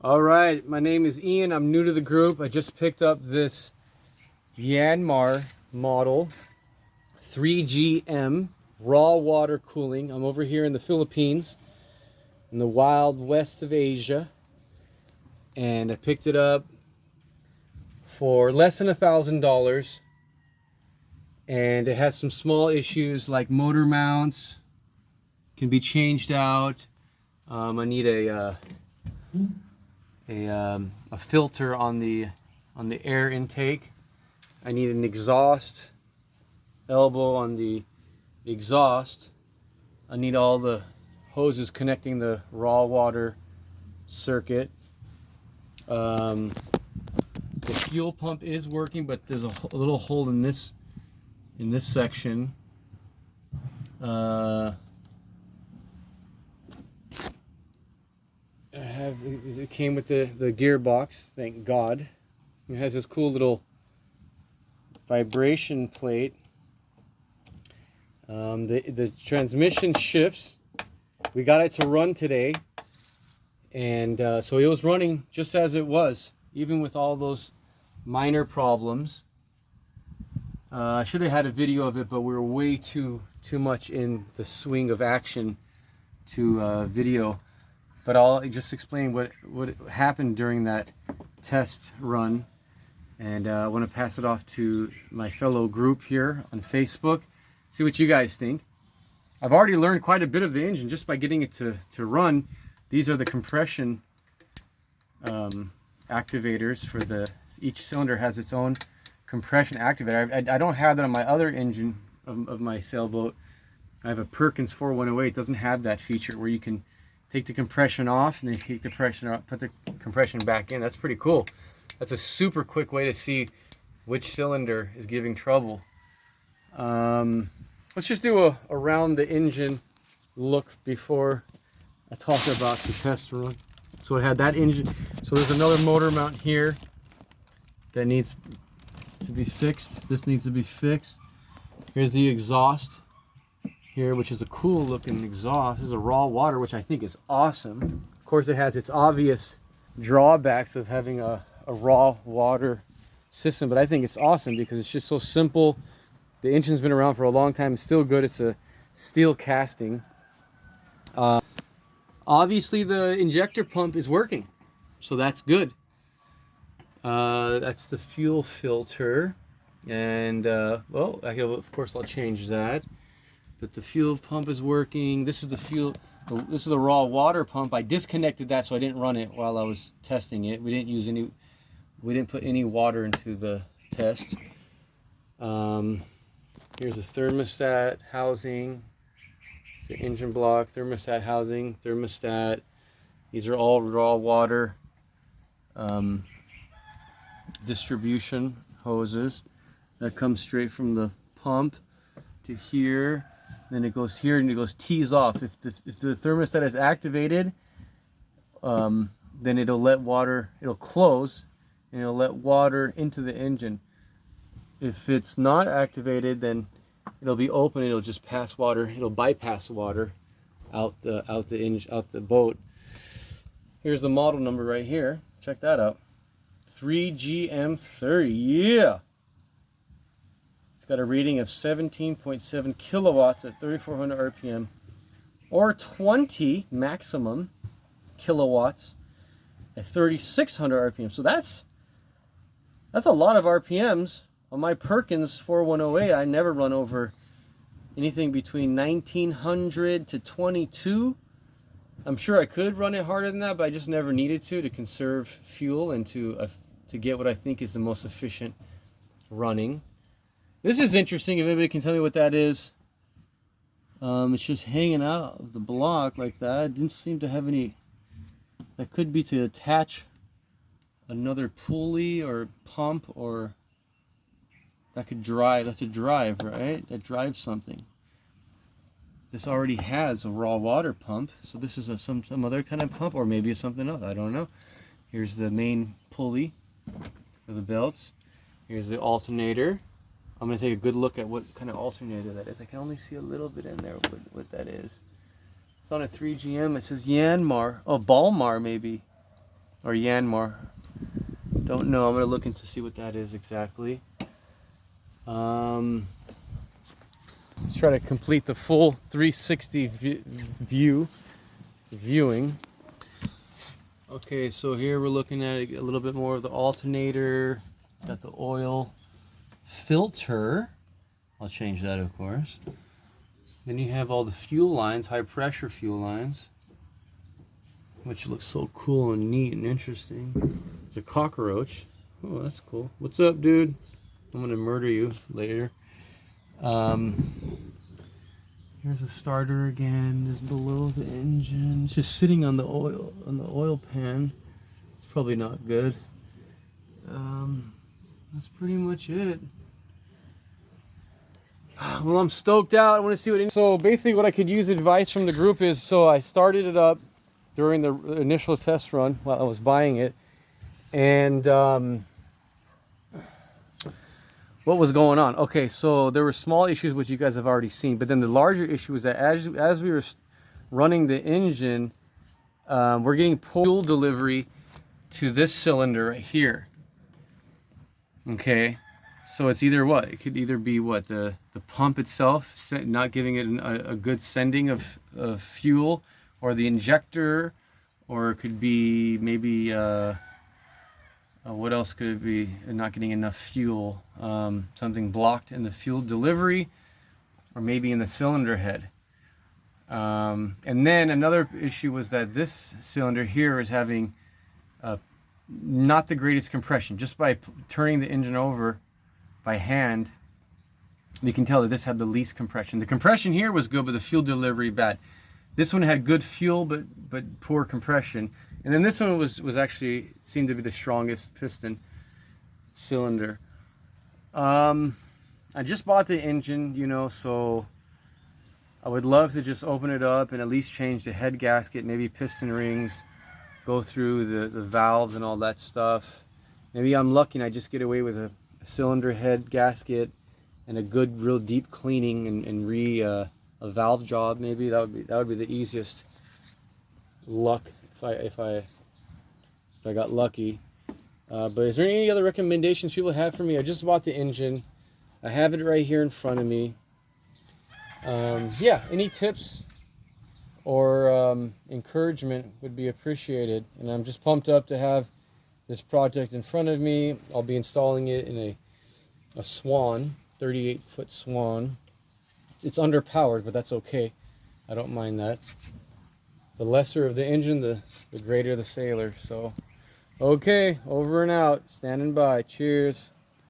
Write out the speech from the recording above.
All right, my name is Ian. I'm new to the group. I just picked up this Yanmar model 3GM raw water cooling. I'm over here in the Philippines, in the wild west of Asia, and I picked it up for less than $1,000. And it has some small issues like motor mounts can be changed out. I need a filter on the air intake. I need an exhaust elbow on the exhaust. I need all the hoses connecting the raw water circuit. The fuel pump is working, but there's a little hole in this section. It came with the gearbox, thank God. It has this cool little vibration plate. The transmission shifts. We got it to run today, and so it was running just as it was, even with all those minor problems. I should have had a video of it, but we were way too much in the swing of action to video. But I'll just explain what happened during that test run, and I want to pass it off to my fellow group here on Facebook. See what you guys think. I've already learned quite a bit of the engine just by getting it to run. These are the compression activators for each cylinder has its own compression activator. I don't have that on my other engine of my sailboat. I have a Perkins 4108. It doesn't have that feature where you can take the compression off and then take the pressure out, put the compression back in. That's pretty cool. That's a super quick way to see which cylinder is giving trouble. Let's just do a around the engine look before I talk about the test run. So it had that engine. So there's another motor mount here that needs to be fixed. This needs to be fixed. Here's the exhaust here, which is a cool looking exhaust. This is a raw water, which I think is awesome. Of course, it has its obvious drawbacks of having a raw water system, but I think it's awesome because it's just so simple. The engine's been around for a long time. It's still good. It's a steel casting. Obviously, the injector pump is working, so that's good. That's the fuel filter, and well, of course I'll change that. But the fuel pump is working. This is the fuel. This is the raw water pump. I disconnected that so I didn't run it while I was testing it. We didn't use any. We didn't put any water into the test. Here's the thermostat housing. It's the engine block, thermostat housing, thermostat. These are all raw water distribution hoses that come straight from the pump to here. Then it goes here and it goes tees off. If the thermostat is activated, then it'll let water. It'll close and it'll let water into the engine. If it's not activated, then it'll be open. It'll just pass water. It'll bypass water out the boat. Here's the model number right here. Check that out. 3GM30. Yeah. It's got a reading of 17.7 kilowatts at 3,400 RPM, or 20 maximum kilowatts at 3,600 RPM. So that's a lot of RPMs. On my Perkins 4108, I never run over anything between 1900 to 22. I'm sure I could run it harder than that, but I just never needed to conserve fuel and to get what I think is the most efficient running. This is interesting. If anybody can tell me what that is. It's just hanging out of the block like that. It didn't seem to have any. That could be to attach another pulley or pump, or that could drive. That's a drive, right? That drives something. This already has a raw water pump, so this is some other kind of pump, or maybe it's something else. I don't know. Here's the main pulley for the belts. Here's the alternator. I'm going to take a good look at what kind of alternator that is. I can only see a little bit in there what that is. It's on a 3GM. It says Yanmar. Oh, Balmar maybe. or Yanmar. Don't know. I'm gonna look into see what that is exactly. Let's try to complete the full 360 viewing. Okay, so here we're looking at a little bit more of the alternator. Got the oil filter. I'll change that, of course. Then you have all the fuel lines, high pressure fuel lines, which looks so cool and neat and interesting. It's a cockroach. Oh, that's cool. What's up, dude? I'm gonna murder you later. Here's the starter again. Just below the engine. It's just sitting on the oil pan. It's probably not good. That's pretty much it. Well, I'm stoked out. I want to see what. So basically, what I could use advice from the group is, so I started it up during the initial test run while I was buying it, and what was going on? Okay, so there were small issues which you guys have already seen, but then the larger issue is that as we were running the engine, we're getting fuel delivery to this cylinder right here. Okay. So it's either what? It could either be what? The pump itself not giving it a good sending of fuel, or the injector, or it could be maybe, what else could it be? Not getting enough fuel. Something blocked in the fuel delivery, or maybe in the cylinder head. And then another issue was that this cylinder here is having not the greatest compression. Just by turning the engine over by hand, you can tell that this had the least compression. The compression here was good, but the fuel delivery bad. This one had good fuel, but poor compression. And then this one was actually seemed to be the strongest piston cylinder. I just bought the engine, you know, so I would love to just open it up and at least change the head gasket, maybe piston rings, go through the valves and all that stuff. Maybe I'm lucky and I just get away with a cylinder head gasket and a good real deep cleaning and a valve job. Maybe that would be the easiest luck if I got lucky. But is there any other recommendations people have for me? I just bought the engine. I have it right here in front of me. Yeah, any tips or encouragement would be appreciated. And I'm just pumped up to have this project in front of me. I'll be installing it in a Swan, 38-foot Swan. It's underpowered, but that's okay. I don't mind that. The lesser of the engine, the greater the sailor. So, okay, over and out. Standing by. Cheers.